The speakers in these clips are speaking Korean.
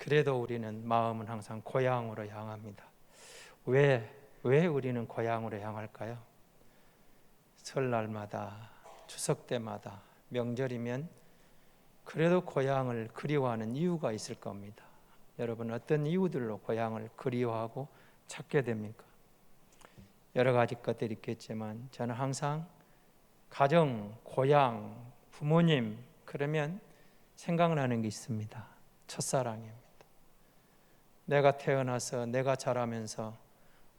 그래도 우리는 마음은 항상 고향으로 향합니다. 왜 우리는 고향으로 향할까요? 설날마다, 추석 때마다, 명절이면 그래도 고향을 그리워하는 이유가 있을 겁니다. 여러분, 어떤 이유들로 고향을 그리워하고 찾게 됩니까? 여러 가지 것들이 있겠지만 저는 항상 가정, 고향, 부모님 그러면 생각나는 게 있습니다. 첫사랑입니다. 내가 태어나서 내가 자라면서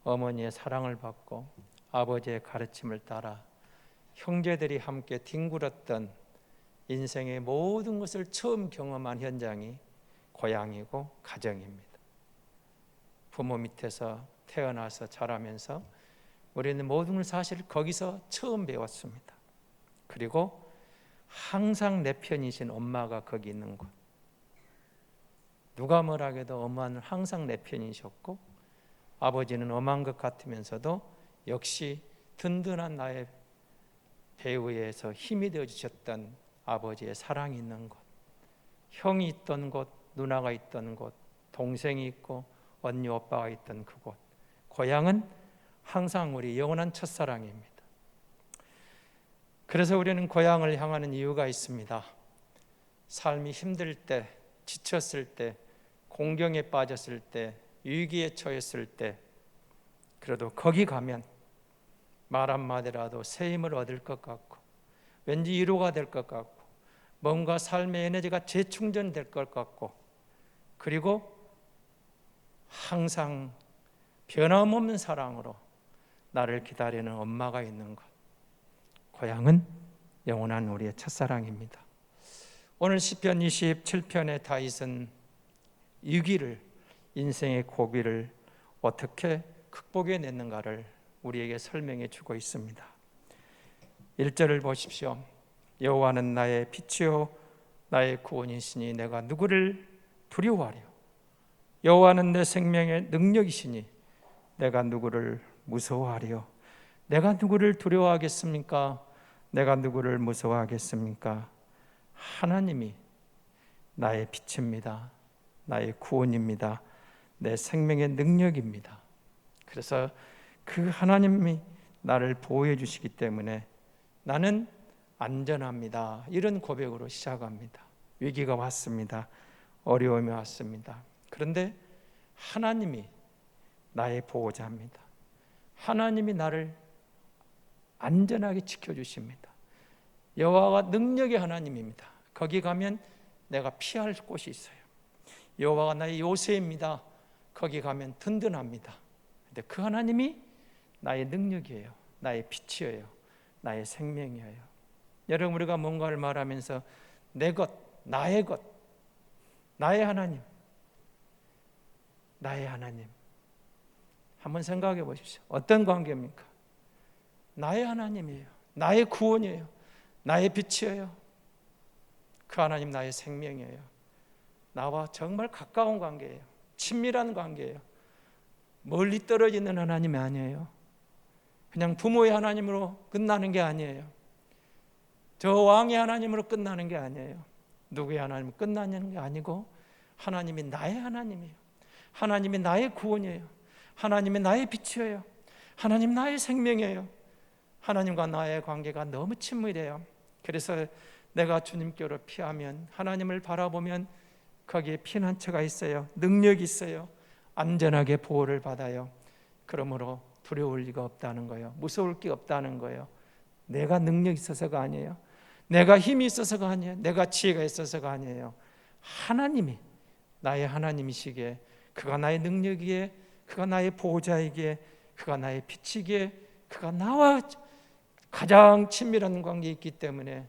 어머니의 사랑을 받고 아버지의 가르침을 따라 형제들이 함께 뒹굴었던 인생의 모든 것을 처음 경험한 현장이 고향이고 가정입니다. 부모 밑에서 태어나서 자라면서 우리는 모든 걸 사실 거기서 처음 배웠습니다. 그리고 항상 내 편이신 엄마가 거기 있는 곳. 누가 뭐라 해도 엄마는 항상 내 편이셨고 아버지는 엄한 것 같으면서도 역시 든든한 나의 배후에서 힘이 되어주셨던 아버지의 사랑이 있는 곳, 형이 있던 곳, 누나가 있던 곳, 동생이 있고 언니 오빠가 있던 그곳, 고향은 항상 우리 영원한 첫사랑입니다. 그래서 우리는 고향을 향하는 이유가 있습니다. 삶이 힘들 때, 지쳤을 때, 공경에 빠졌을 때, 위기에 처했을 때, 그래도 거기 가면 말 한마디라도 새 힘을 얻을 것 같고 왠지 위로가 될 것 같고 뭔가 삶의 에너지가 재충전될 것 같고 그리고 항상 변함없는 사랑으로 나를 기다리는 엄마가 있는 것, 고향은 영원한 우리의 첫사랑입니다. 오늘 시편 27편의 다윗은 위기를, 인생의 고비를 어떻게 극복해냈는가를 우리에게 설명해 주고 있습니다. 1절을 보십시오. 여호와는 나의 빛이요 나의 구원이시니 내가 누구를 두려워하리요. 여호와는 내 생명의 능력이시니 내가 누구를 무서워하리요. 내가 누구를 두려워하겠습니까? 내가 누구를 무서워하겠습니까? 하나님이 나의 빛입니다. 나의 구원입니다. 내 생명의 능력입니다. 그래서 그 하나님이 나를 보호해 주시기 때문에 나는 안전합니다. 이런 고백으로 시작합니다. 위기가 왔습니다. 어려움이 왔습니다. 그런데 하나님이 나의 보호자입니다. 하나님이 나를 안전하게 지켜주십니다. 여호와가 능력의 하나님입니다. 거기 가면 내가 피할 곳이 있어요. 여호와가 나의 요새입니다. 거기 가면 든든합니다. 근데 그 하나님이 나의 능력이에요. 나의 빛이에요. 나의 생명이에요. 여러분, 우리가 뭔가를 말하면서 내 것, 나의 것, 나의 하나님, 나의 하나님. 한번 생각해 보십시오. 어떤 관계입니까? 나의 하나님이에요. 나의 구원이에요. 나의 빛이에요. 그 하나님 나의 생명이에요. 나와 정말 가까운 관계예요. 친밀한 관계예요. 멀리 떨어지는 하나님이 아니에요. 그냥 부모의 하나님으로 끝나는 게 아니에요. 저 왕의 하나님으로 끝나는 게 아니에요. 누구의 하나님으로 끝나는 게 아니고 하나님이 나의 하나님이에요. 하나님이 나의 구원이에요. 하나님이 나의 빛이에요. 하나님 나의 생명이에요. 하나님과 나의 관계가 너무 친밀해요. 그래서 내가 주님께로 피하면, 하나님을 바라보면 거기에 피난처가 있어요. 능력이 있어요. 안전하게 보호를 받아요. 그러므로 두려울 리가 없다는 거예요. 무서울 게 없다는 거예요. 내가 능력이 있어서가 아니에요. 내가 힘이 있어서가 아니에요. 내가 지혜가 있어서가 아니에요. 하나님이 나의 하나님이시기에, 그가 나의 능력이기에, 그가 나의 보호자이기에, 그가 나의 빛이기에, 그가 나와 가장 친밀한 관계에 있기 때문에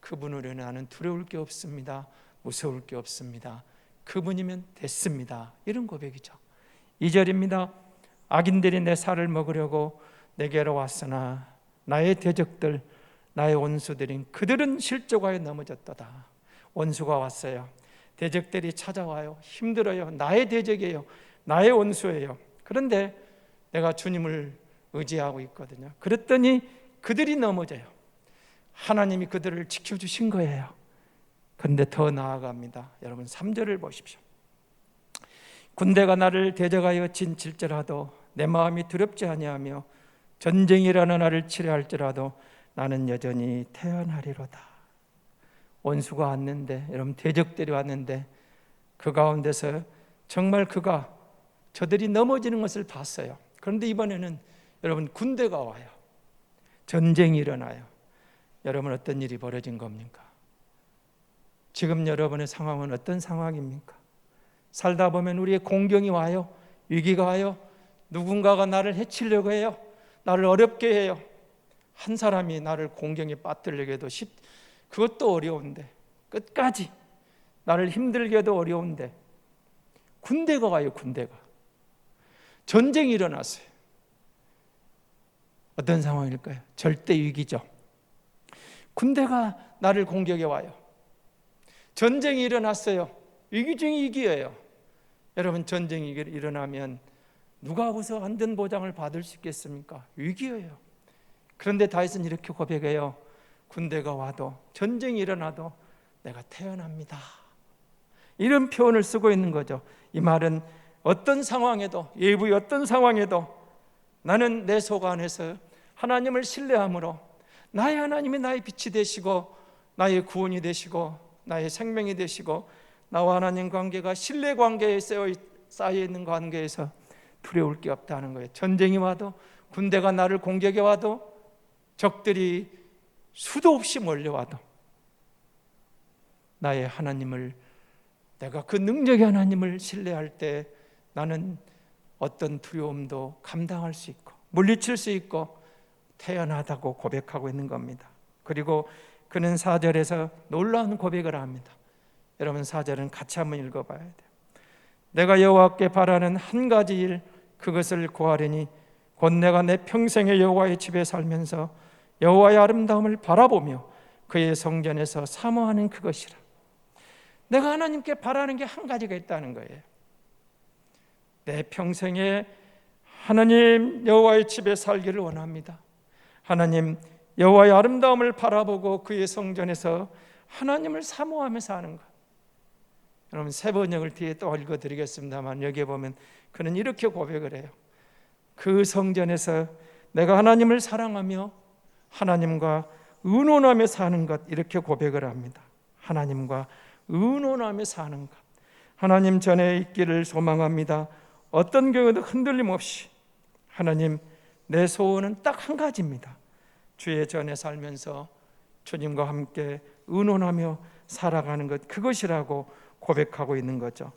그분으로 나는 두려울 게 없습니다. 무서울 게 없습니다. 그분이면 됐습니다. 이런 고백이죠. 2절입니다. 악인들이 내 살을 먹으려고 내게로 왔으나 나의 대적들, 나의 원수들인 그들은 실족하여 넘어졌도다. 원수가 왔어요. 대적들이 찾아와요. 힘들어요. 나의 대적이에요. 나의 원수예요. 그런데 내가 주님을 의지하고 있거든요. 그랬더니 그들이 넘어져요. 하나님이 그들을 지켜주신 거예요. 그런데 더 나아갑니다. 여러분 3절을 보십시오. 군대가 나를 대적하여 진칠지라도 내 마음이 두렵지 아니하며 전쟁이라는 나를 치려할지라도 나는 여전히 태어나리로다. 원수가 왔는데, 여러분 대적들이 왔는데 그 가운데서 정말 그가 저들이 넘어지는 것을 봤어요. 그런데 이번에는 여러분 군대가 와요. 전쟁이 일어나요. 여러분 어떤 일이 벌어진 겁니까? 지금 여러분의 상황은 어떤 상황입니까? 살다 보면 우리의 공경이 와요. 위기가 와요. 누군가가 나를 해치려고 해요. 나를 어렵게 해요. 한 사람이 나를 공경에 빠뜨리려고 해도 그것도 어려운데, 끝까지 나를 힘들게 해도 어려운데 군대가 와요. 군대가. 전쟁이 일어났어요. 어떤 상황일까요? 절대 위기죠. 군대가 나를 공격해 와요. 전쟁이 일어났어요. 위기 중에 위기예요. 여러분 전쟁이 일어나면 누가 우선 안전보장을 받을 수 있겠습니까? 위기예요. 그런데 다윗은 이렇게 고백해요. 군대가 와도 전쟁이 일어나도 내가 태어납니다. 이런 표현을 쓰고 있는 거죠. 이 말은 어떤 상황에도, 예부의 어떤 상황에도 나는 내 속 안에서 하나님을 신뢰함으로 나의 하나님이 나의 빛이 되시고 나의 구원이 되시고 나의 생명이 되시고 나와 하나님 관계가 신뢰 관계에 쌓여 있는 관계에서 두려울 게 없다는 거예요. 전쟁이 와도, 군대가 나를 공격해 와도, 적들이 수도 없이 몰려와도 나의 하나님을, 내가 그 능력의 하나님을 신뢰할 때 나는 어떤 두려움도 감당할 수 있고 물리칠 수 있고 태어나다고 고백하고 있는 겁니다. 그리고 그는 4절에서 놀라운 고백을 합니다. 여러분 4절은 같이 한번 읽어봐야 돼요. 내가 여호와께 바라는 한 가지 일, 그것을 구하려니 곧 내가 내 평생에 여호와의 집에 살면서 여호와의 아름다움을 바라보며 그의 성전에서 사모하는 그것이라. 내가 하나님께 바라는 게 한 가지가 있다는 거예요. 내 평생에 하나님 여호와의 집에 살기를 원합니다. 하나님 여호와의 아름다움을 바라보고 그의 성전에서 하나님을 사모하며 사는 것. 여러분 새 번역을 뒤에 또 읽어드리겠습니다만 여기에 보면 그는 이렇게 고백을 해요. 그 성전에서 내가 하나님을 사랑하며 하나님과 의논하며 사는 것, 이렇게 고백을 합니다. 하나님과 의논하며 사는 것, 하나님 전에 있기를 소망합니다. 어떤 경우도 흔들림 없이. 하나님, 내 소원은 딱 한 가지입니다. 주의 전에 살면서 주님과 함께 의논하며 살아가는 것, 그것이라고 고백하고 있는 거죠.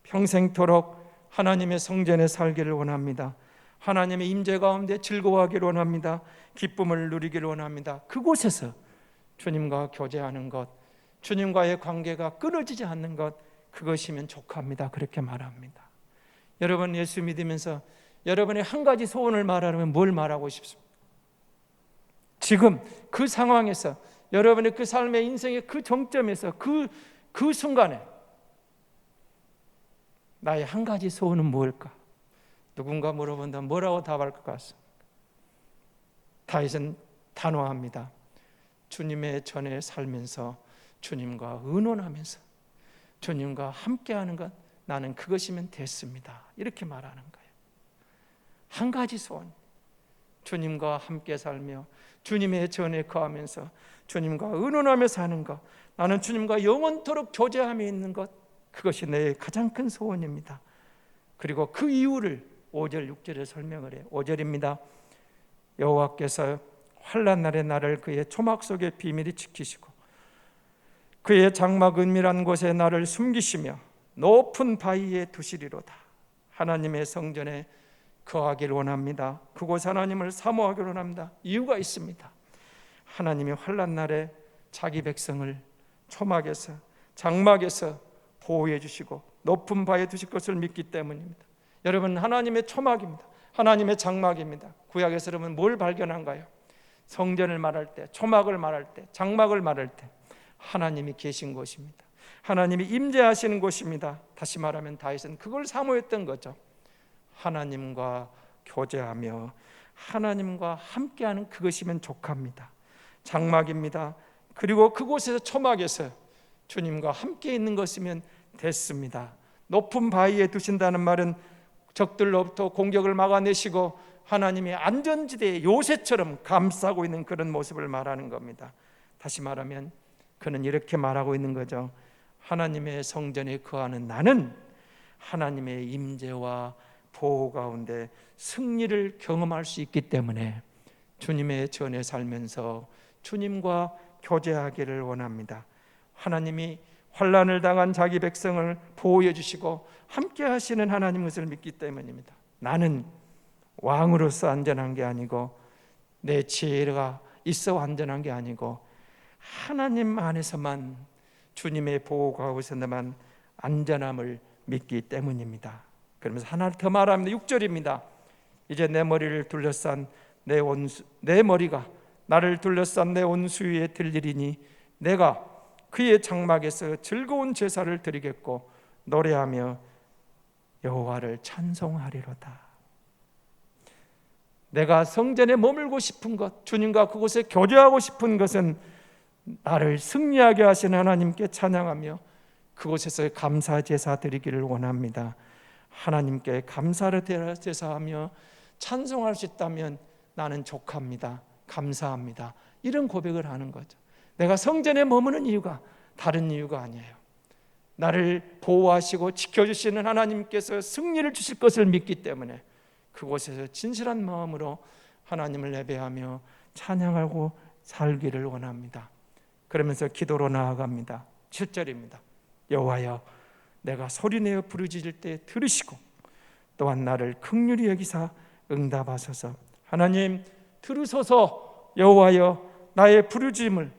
평생토록 하나님의 성전에 살기를 원합니다. 하나님의 임재 가운데 즐거워하기를 원합니다. 기쁨을 누리기를 원합니다. 그곳에서 주님과 교제하는 것, 주님과의 관계가 끊어지지 않는 것, 그것이면 족합니다. 그렇게 말합니다. 여러분 예수 믿으면서 여러분의 한 가지 소원을 말하려면 뭘 말하고 싶습니까? 지금 그 상황에서 여러분의 그 삶의 인생의 그 정점에서 그 순간에 나의 한 가지 소원은 뭘까? 누군가 물어본다면 뭐라고 답할 것 같습니까? 다윗은 단호합니다. 주님의 전에 살면서 주님과 의논하면서 주님과 함께하는 것, 나는 그것이면 됐습니다. 이렇게 말하는 거예요. 한 가지 소원, 주님과 함께 살며 주님의 전에 거하면서 주님과 의논하며 사는 것, 나는 주님과 영원토록 교제함에 있는 것, 그것이 내 가장 큰 소원입니다. 그리고 그 이유를 5절 6절에 설명을 해요. 5절입니다. 여호와께서 환난 날에 나를 그의 초막 속에 비밀히 지키시고 그의 장막 은밀한 곳에 나를 숨기시며 높은 바위에 두시리로다. 하나님의 성전에 거하기를 원합니다. 그곳 하나님을 사모하기를 원합니다. 이유가 있습니다. 하나님이 환난 날에 자기 백성을 초막에서 장막에서 보호해 주시고 높은 바위에 두실 것을 믿기 때문입니다. 여러분 하나님의 초막입니다. 하나님의 장막입니다. 구약에서 여러분 뭘 발견한가요? 성전을 말할 때, 초막을 말할 때, 장막을 말할 때 하나님이 계신 곳입니다. 하나님이 임재하시는 곳입니다. 다시 말하면 다윗은 그걸 사모했던 거죠. 하나님과 교제하며 하나님과 함께하는 그것이면 족합니다. 장막입니다. 그리고 그곳에서 초막에서 주님과 함께 있는 것이면 됐습니다. 높은 바위에 두신다는 말은 적들로부터 공격을 막아내시고 하나님의 안전지대에 요새처럼 감싸고 있는 그런 모습을 말하는 겁니다. 다시 말하면 그는 이렇게 말하고 있는 거죠. 하나님의 성전에 거하는 나는 하나님의 임재와 보호 가운데 승리를 경험할 수 있기 때문에 주님의 전에 살면서 주님과 교제하기를 원합니다. 하나님이 환난을 당한 자기 백성을 보호해 주시고 함께 하시는 하나님 것을 믿기 때문입니다. 나는 왕으로서 안전한 게 아니고 내 지혜가 있어 안전한 게 아니고 하나님 안에서만 주님의 보호 가운데서만 안전함을 믿기 때문입니다. 그러면서 하나를 더 말합니다. 6절입니다. 이제 내 머리를 둘러싼 내 머리가 나를 둘러싼 내 원수 위에 들리리니 내가 그의 장막에서 즐거운 제사를 드리겠고 노래하며 여호와를 찬송하리로다. 내가 성전에 머물고 싶은 것, 주님과 그곳에 교제하고 싶은 것은 나를 승리하게 하신 하나님께 찬양하며 그곳에서 감사 제사 드리기를 원합니다. 하나님께 감사를 제사하며 찬송할 수 있다면 나는 족합니다. 감사합니다. 이런 고백을 하는 거죠. 내가 성전에 머무는 이유가 다른 이유가 아니에요. 나를 보호하시고 지켜주시는 하나님께서 승리를 주실 것을 믿기 때문에 그곳에서 진실한 마음으로 하나님을 예배하며 찬양하고 살기를 원합니다. 그러면서 기도로 나아갑니다. 7절입니다. 여호와여, 내가 소리내어 부르짖을 때 들으시고 또한 나를 긍휼히 여기사 응답하소서. 하나님 들으소서. 여호와여, 나의 부르짖음을,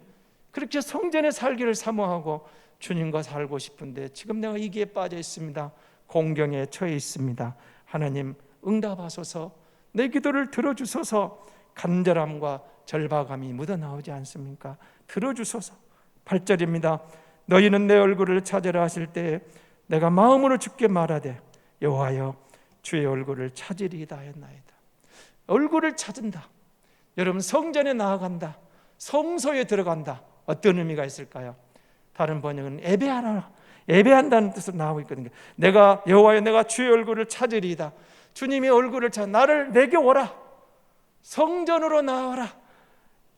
그렇게 성전에 살기를 사모하고 주님과 살고 싶은데 지금 내가 이기에 빠져 있습니다. 공경에 처해 있습니다. 하나님 응답하소서. 내 기도를 들어주소서. 간절함과 절박함이 묻어나오지 않습니까? 들어주소서. 8절입니다. 너희는 내 얼굴을 찾으라 하실 때에 내가 마음으로 주께 말하되 여호와여, 주의 얼굴을 찾으리이다 했나이다. 얼굴을 찾은다. 여러분, 성전에 나아간다, 성소에 들어간다. 어떤 의미가 있을까요? 다른 번역은 예배하라, 예배한다는 뜻으로 나오고 있거든요. 내가 여호와여, 내가 주의 얼굴을 찾으리이다. 주님의 얼굴을 찾아 나를 내게 오라. 성전으로 나와라.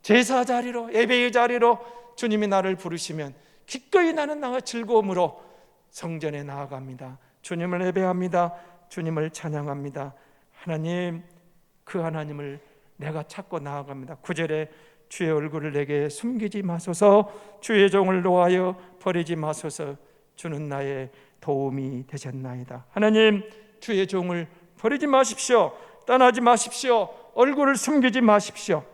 제사 자리로, 예배의 자리로 주님이 나를 부르시면 기꺼이 나는 나와 즐거움으로 성전에 나아갑니다. 주님을 예배합니다. 주님을 찬양합니다. 하나님, 그 하나님을 내가 찾고 나아갑니다. 9절에 주의 얼굴을 내게 숨기지 마소서. 주의 종을 놓아여 버리지 마소서. 주는 나의 도움이 되셨나이다. 하나님, 주의 종을 버리지 마십시오. 떠나지 마십시오. 얼굴을 숨기지 마십시오.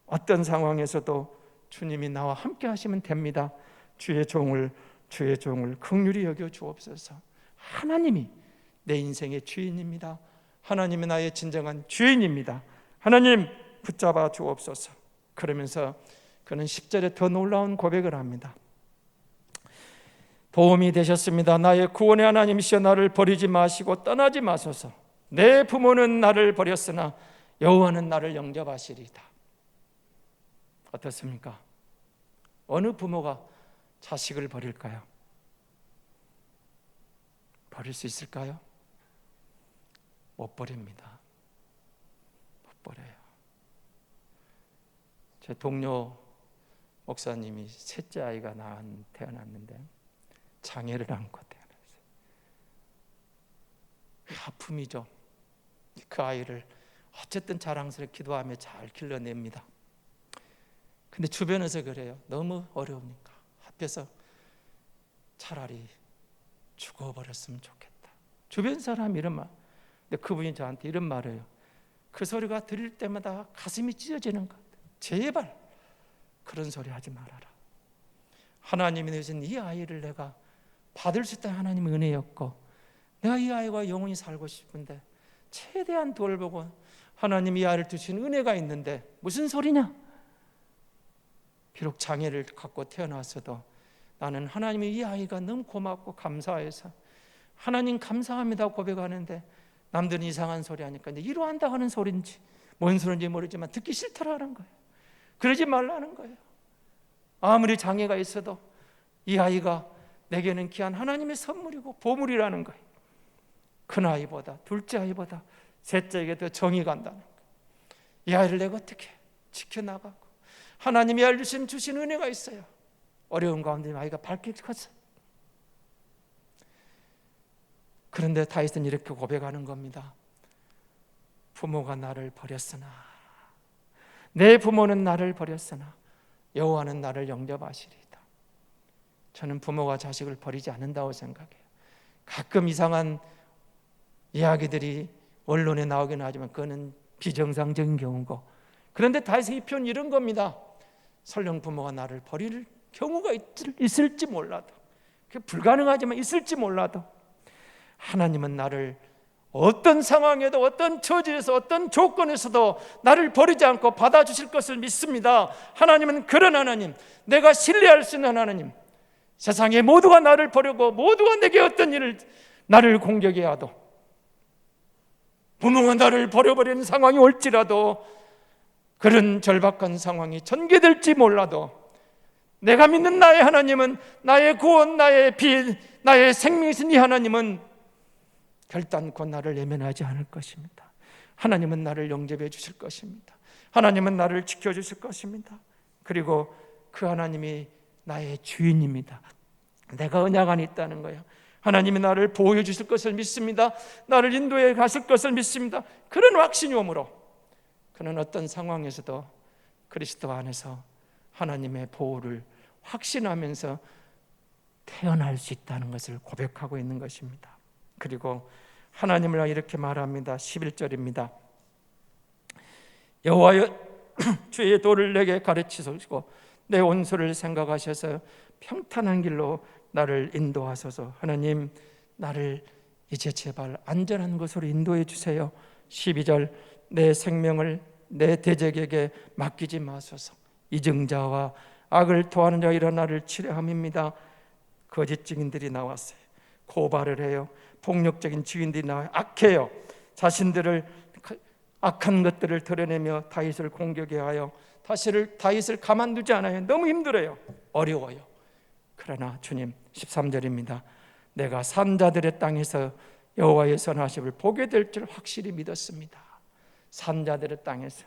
어떤 상황에서도 주님이 나와 함께 하시면 됩니다. 주의 종을 긍휼히 여겨 주옵소서. 하나님이 내 인생의 주인입니다. 하나님이 나의 진정한 주인입니다. 하나님 붙잡아 주옵소서. 그러면서 그는 10절에 더 놀라운 고백을 합니다. 도움이 되셨습니다. 나의 구원의 하나님이시여, 나를 버리지 마시고 떠나지 마소서. 내 부모는 나를 버렸으나 여호와는 나를 영접하시리이다. 어떻습니까? 어느 부모가 자식을 버릴까요? 버릴 수 있을까요? 못 버립니다. 못 버려요. 제 동료 목사님이 셋째 아이가 태어났는데 장애를 안고 태어났어요. 아픔이죠. 그 아이를 어쨌든 자랑스럽게 기도하며 잘 길러냅니다. 근데 주변에서 그래요. 너무 어려우니까 합해서 차라리 죽어버렸으면 좋겠다. 주변 사람이 이런 말. 근데 그분이 저한테 이런 말을 해요. 그 소리가 들릴 때마다 가슴이 찢어지는 것 같아요. 제발 그런 소리 하지 말아라. 하나님이 내신 이 아이를 내가 받을 수 있다는 하나님의 은혜였고, 내가 이 아이와 영원히 살고 싶은데 최대한 돌보고 하나님이 이 아이를 주신 은혜가 있는데 무슨 소리냐? 비록 장애를 갖고 태어났어도 나는 하나님이 이 아이가 너무 고맙고 감사해서 하나님 감사합니다 고백하는데 남들은 이상한 소리 하니까 이제 이러한다 하는 소리인지 뭔 소리인지 모르지만 듣기 싫더라는 거예요. 그러지 말라는 거예요. 아무리 장애가 있어도 이 아이가 내게는 귀한 하나님의 선물이고 보물이라는 거예요. 큰아이보다 둘째 아이보다 셋째에게 더 정이 간다는 거예요. 이 아이를 내가 어떻게 지켜나가고, 하나님이 알려주신 주신 은혜가 있어요. 어려운 가운데 아이가 밝게 컸어요. 그런데 다윗은 이렇게 고백하는 겁니다. 부모가 나를 버렸으나, 내 부모는 나를 버렸으나 여호와는 나를 영접하시리이다. 저는 부모가 자식을 버리지 않는다고 생각해요. 가끔 이상한 이야기들이 언론에 나오긴 하지만 그거는 비정상적인 경우고, 그런데 다윗의 이 표현은 이런 겁니다. 설령 부모가 나를 버릴 경우가 있을지 몰라도, 그게 불가능하지만 있을지 몰라도 하나님은 나를 어떤 상황에도, 어떤 처지에서, 어떤 조건에서도 나를 버리지 않고 받아주실 것을 믿습니다. 하나님은 그런 하나님, 내가 신뢰할 수 있는 하나님. 세상에 모두가 나를 버리고 모두가 내게 어떤 일을 나를 공격해야도, 부모가 나를 버려버리는 상황이 올지라도, 그런 절박한 상황이 전개될지 몰라도 내가 믿는 나의 하나님은, 나의 구원, 나의 빛, 나의 생명이신 이 하나님은 결단코 나를 외면하지 않을 것입니다. 하나님은 나를 영접해 주실 것입니다. 하나님은 나를 지켜주실 것입니다. 그리고 그 하나님이 나의 주인입니다. 내가 언약 안에 있다는 거예요. 하나님이 나를 보호해 주실 것을 믿습니다. 나를 인도해 가실 것을 믿습니다. 그런 확신이 오므로 그는 어떤 상황에서도 그리스도 안에서 하나님의 보호를 확신하면서 태어날 수 있다는 것을 고백하고 있는 것입니다. 그리고 하나님을 이렇게 말합니다. 11절입니다. 여호와여, 주의 도를 내게 가르치소서. 내 온소를 생각하셔서 평탄한 길로 나를 인도하소서. 하나님, 나를 이제 제발 안전한 곳으로 인도해 주세요. 12절, 내 생명을 내 대적에게 맡기지 마소서. 이증자와 악을 토하는 자가 일어나 나를 치려함입니다. 거짓 증인들이 나왔어요. 고발을 해요. 폭력적인 증인들이 나와요. 악해요. 자신들을 악한 것들을 드러내며 다윗을 공격해 하여 다윗을 가만두지 않아요. 너무 힘들어요. 어려워요. 그러나 주님, 13절입니다. 내가 산자들의 땅에서 여호와의 선하심을 보게 될 줄 확실히 믿었습니다. 산자들의 땅에서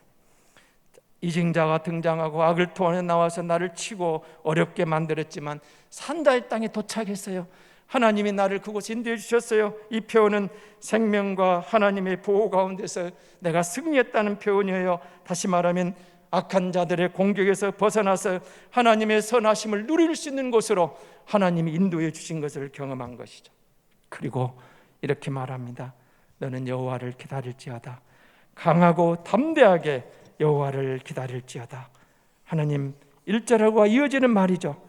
이징자가 등장하고 악을 토하여 나와서 나를 치고 어렵게 만들었지만 산자의 땅에 도착했어요. 하나님이 나를 그곳에 인도해 주셨어요. 이 표현은 생명과 하나님의 보호 가운데서 내가 승리했다는 표현이에요. 다시 말하면 악한 자들의 공격에서 벗어나서 하나님의 선하심을 누릴 수 있는 곳으로 하나님이 인도해 주신 것을 경험한 것이죠. 그리고 이렇게 말합니다. 너는 여호와를 기다릴지어다. 강하고 담대하게 여호와를 기다릴지어다. 하나님 1절하고 이어지는 말이죠.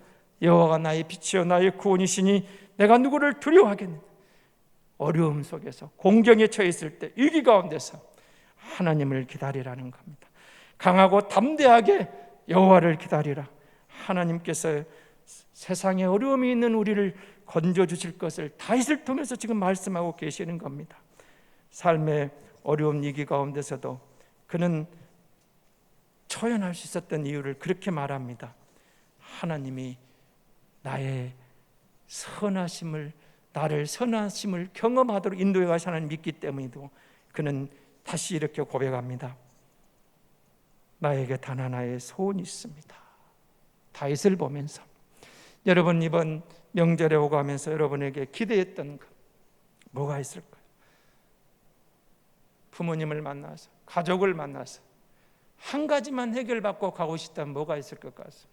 여호와가 나의 빛이요 나의 구원이시니 내가 누구를 두려워하겠느냐. 어려움 속에서, 공경에 처해 있을 때, 위기 가운데서 하나님을 기다리라는 겁니다. 강하고 담대하게 여호와를 기다리라. 하나님께서 세상에 어려움이 있는 우리를 건져주실 것을 다윗을 통해서 지금 말씀하고 계시는 겁니다. 삶의 어려운 위기 가운데서도 그는 처연할 수 있었던 이유를 그렇게 말합니다. 하나님이 나의 선하심을, 나를 선하심을 경험하도록 인도해 가시 하나님 믿기 때문이고, 그는 다시 이렇게 고백합니다. 나에게 단 하나의 소원이 있습니다. 다윗을 보면서 여러분 이번 명절에 오가면서 여러분에게 기대했던 것 뭐가 있을까요? 부모님을 만나서, 가족을 만나서 한 가지만 해결받고 가고 싶다면 뭐가 있을 것 같습니까?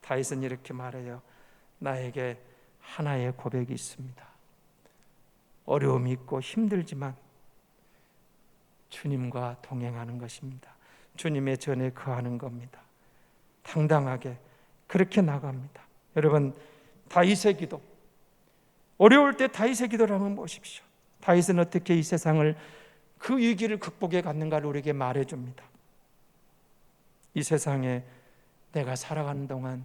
다윗은 이렇게 말해요. 나에게 하나의 고백이 있습니다. 어려움이 있고 힘들지만 주님과 동행하는 것입니다. 주님의 전에 거하는 겁니다. 당당하게 그렇게 나갑니다. 여러분, 다윗의 기도, 어려울 때 다윗의 기도를 한번 보십시오. 다윗은 어떻게 이 세상을, 그 위기를 극복해 갔는가를 우리에게 말해줍니다. 이 세상에 내가 살아가는 동안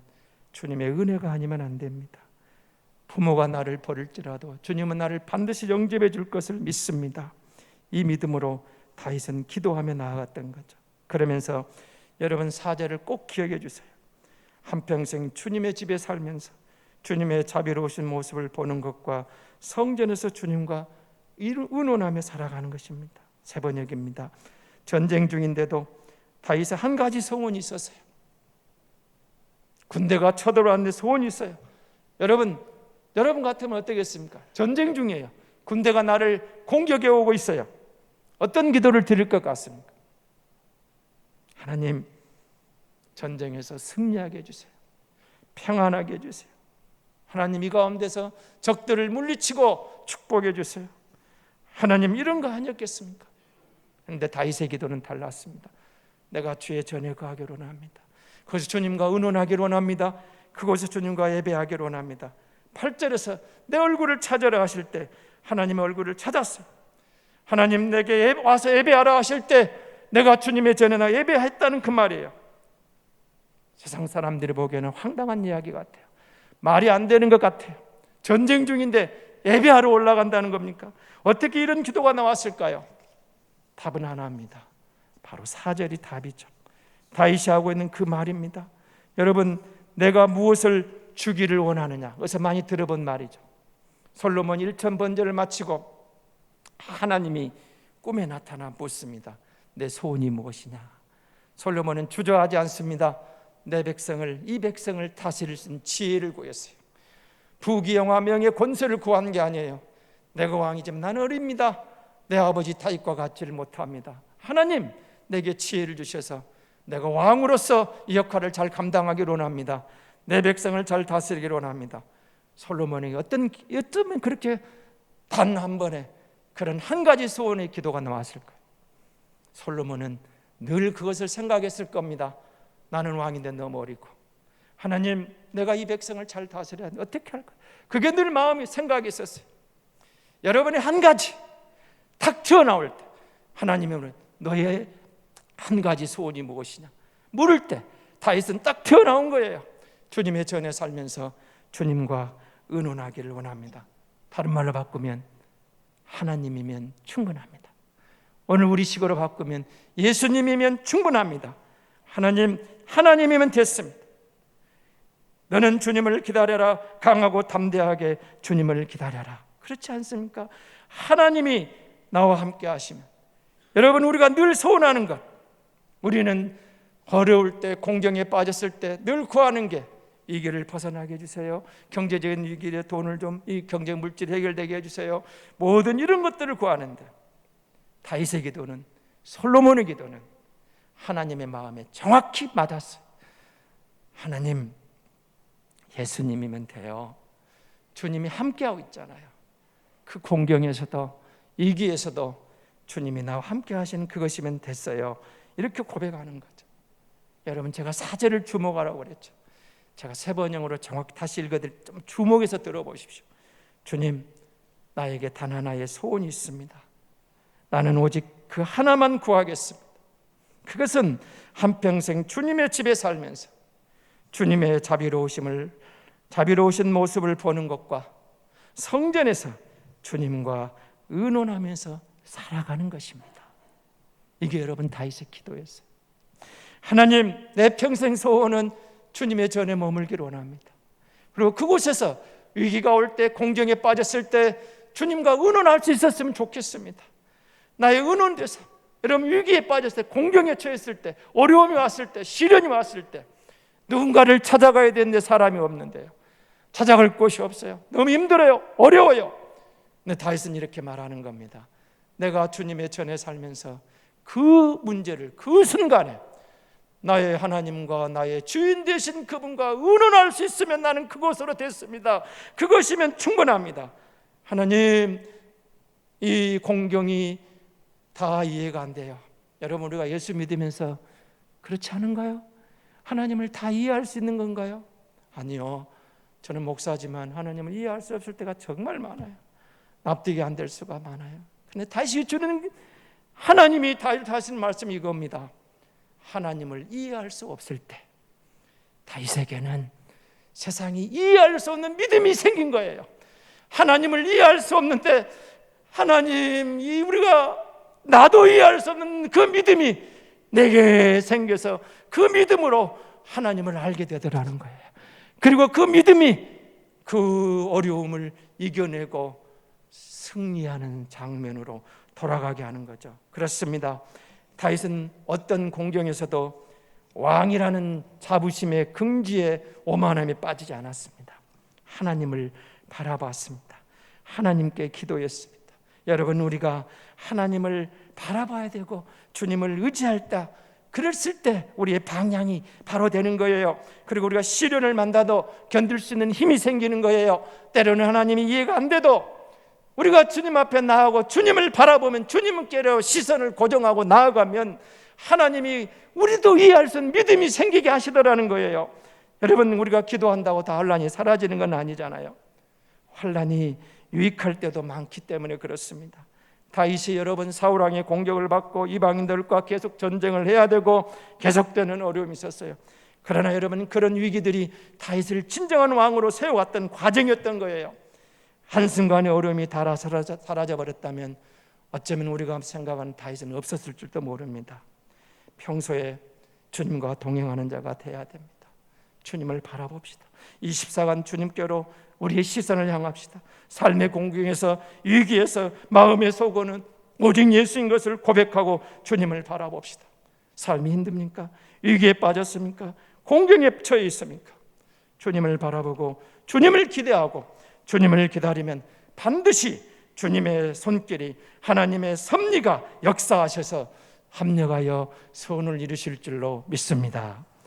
주님의 은혜가 아니면 안 됩니다. 부모가 나를 버릴지라도 주님은 나를 반드시 영접해 줄 것을 믿습니다. 이 믿음으로 다윗은 기도하며 나아갔던 거죠. 그러면서 여러분 4절을 꼭 기억해 주세요. 한평생 주님의 집에 살면서 주님의 자비로우신 모습을 보는 것과 성전에서 주님과 의논하며 살아가는 것입니다. 세 번역입니다. 전쟁 중인데도 다윗의 한 가지 소원이 있었어요. 군대가 쳐들어왔는데 소원이 있어요. 여러분 같으면 어떻겠습니까? 전쟁 중이에요. 군대가 나를 공격해 오고 있어요. 어떤 기도를 드릴 것 같습니까? 하나님, 전쟁에서 승리하게 해주세요. 평안하게 해주세요. 하나님, 이 가운데서 적들을 물리치고 축복해 주세요. 하나님, 이런 거 아니었겠습니까? 그런데 다윗의 기도는 달랐습니다. 내가 주의 전에 거하기를 원합니다. 그것이 주님과 의논하기를 원합니다. 그곳에 주님과 예배하기를 원합니다. 8절에서 내 얼굴을 찾으라 하실 때 하나님의 얼굴을 찾았어요. 하나님, 내게 와서 예배하라 하실 때 내가 주님의 전에 나 예배했다는 그 말이에요. 세상 사람들이 보기에는 황당한 이야기 같아요. 말이 안 되는 것 같아요. 전쟁 중인데 예배하러 올라간다는 겁니까? 어떻게 이런 기도가 나왔을까요? 답은 하나입니다. 바로 4절이 답이죠. 다윗이 하고 있는 그 말입니다. 여러분, 내가 무엇을 주기를 원하느냐? 어디서 많이 들어본 말이죠. 솔로몬 1,000번제를 마치고 하나님이 꿈에 나타나 묻습니다. 내 소원이 무엇이냐? 솔로몬은 주저하지 않습니다. 내 백성을, 이 백성을 다스릴 수 있는 지혜를 구했어요. 부귀영화 명예 권세를 구한 게 아니에요. 내가 왕이지만 나는 어립니다. 내 아버지 다윗과 같지를 못합니다. 하나님, 내게 지혜를 주셔서 내가 왕으로서 이 역할을 잘 감당하기를 원합니다. 내 백성을 잘 다스리기를 원합니다. 솔로몬에게 어쩌면 그렇게 단 한 번에 그런 한 가지 소원의 기도가 나왔을까요? 솔로몬은 늘 그것을 생각했을 겁니다. 나는 왕인데 너무 어리고, 하나님, 내가 이 백성을 잘 다스려야 하는데 어떻게 할까? 그게 늘 마음이 생각이 있었어요. 여러분의 한 가지 탁 튀어나올 때 하나님이 너의 한 가지 소원이 무엇이냐 물을 때 다윗은 딱 튀어나온 거예요. 주님의 전에 살면서 주님과 의논하기를 원합니다. 다른 말로 바꾸면 하나님이면 충분합니다. 오늘 우리 식으로 바꾸면 예수님이면 충분합니다. 하나님이면 됐습니다. 너는 주님을 기다려라. 강하고 담대하게 주님을 기다려라. 그렇지 않습니까? 하나님이 나와 함께 하시면, 여러분, 우리가 늘 소원하는 것, 우리는 어려울 때, 공경에 빠졌을 때 늘 구하는 게 이 길을 벗어나게 해주세요. 경제적인 위기에 돈을 좀, 이 경제 물질 해결되게 해주세요. 모든 이런 것들을 구하는데, 다윗의 기도는, 솔로몬의 기도는 하나님의 마음에 정확히 맞았어요. 하나님, 예수님이면 돼요. 주님이 함께하고 있잖아요. 그 공경에서도 위기에서도 주님이 나와 함께 하시는 그것이면 됐어요. 이렇게 고백하는 거죠. 여러분, 제가 4절을 주목하라고 그랬죠. 제가 세 번역으로 정확히 다시 읽어드릴, 좀 주목해서 들어보십시오. 주님, 나에게 단 하나의 소원이 있습니다. 나는 오직 그 하나만 구하겠습니다. 그것은 한평생 주님의 집에 살면서 주님의 자비로우신 모습을 보는 것과 성전에서 주님과 의논하면서 살아가는 것입니다. 이게 여러분 다윗의 기도였어요. 하나님, 내 평생 소원은 주님의 전에 머물기를 원합니다. 그리고 그곳에서 위기가 올 때, 공경에 빠졌을 때 주님과 의논할 수 있었으면 좋겠습니다. 나의 의논대사, 여러분, 위기에 빠졌을 때, 공경에 처했을 때, 어려움이 왔을 때, 시련이 왔을 때 누군가를 찾아가야 되는데 사람이 없는데요, 찾아갈 곳이 없어요. 너무 힘들어요. 어려워요. 근데 다윗은 이렇게 말하는 겁니다. 내가 주님의 전에 살면서 그 문제를, 그 순간에 나의 하나님과 나의 주인 되신 그분과 의논할 수 있으면 나는 그곳으로 됐습니다. 그것이면 충분합니다. 하나님, 이 공경이 다 이해가 안 돼요. 여러분, 우리가 예수 믿으면서 그렇지 않은가요? 하나님을 다 이해할 수 있는 건가요? 아니요. 저는 목사지만 하나님을 이해할 수 없을 때가 정말 많아요. 납득이 안 될 수가 많아요. 근데 다시 주는 하나님이 하신 말씀이 이겁니다. 하나님을 이해할 수 없을 때 다윗에게는 세상이 이해할 수 없는 믿음이 생긴 거예요. 하나님을 이해할 수 없는데 하나님, 우리가 나도 이해할 수 없는 그 믿음이 내게 생겨서 그 믿음으로 하나님을 알게 되더라는 거예요. 그리고 그 믿음이 그 어려움을 이겨내고 승리하는 장면으로 돌아가게 하는 거죠. 그렇습니다. 다윗은 어떤 공경에서도 왕이라는 자부심의 긍지에 오만함에 빠지지 않았습니다. 하나님을 바라봤습니다. 하나님께 기도했습니다. 여러분, 우리가 하나님을 바라봐야 되고 주님을 의지할 때, 그랬을 때 우리의 방향이 바로 되는 거예요. 그리고 우리가 시련을 만나도 견딜 수 있는 힘이 생기는 거예요. 때로는 하나님이 이해가 안 돼도 우리가 주님 앞에 나아가고 주님을 바라보면, 주님께로 시선을 고정하고 나아가면 하나님이 우리도 이해할 수 있는 믿음이 생기게 하시더라는 거예요. 여러분, 우리가 기도한다고 다 환난이 사라지는 건 아니잖아요. 환난이 유익할 때도 많기 때문에 그렇습니다. 다윗이 여러 번 사울왕의 공격을 받고 이방인들과 계속 전쟁을 해야 되고 계속되는 어려움이 있었어요. 그러나 여러분, 그런 위기들이 다윗을 진정한 왕으로 세워왔던 과정이었던 거예요. 한순간의 어려움이 다 사라져버렸다면 어쩌면 우리가 생각하는 다윗은 없었을 줄도 모릅니다. 평소에 주님과 동행하는 자가 되어야 됩니다. 주님을 바라봅시다. 24간 주님께로 우리의 시선을 향합시다. 삶의 공경에서, 위기에서 마음의 소원은 오직 예수인 것을 고백하고 주님을 바라봅시다. 삶이 힘듭니까? 위기에 빠졌습니까? 공경에 처해 있습니까? 주님을 바라보고 주님을 기대하고 주님을 기다리면 반드시 주님의 손길이, 하나님의 섭리가 역사하셔서 합력하여 소원을 이루실 줄로 믿습니다.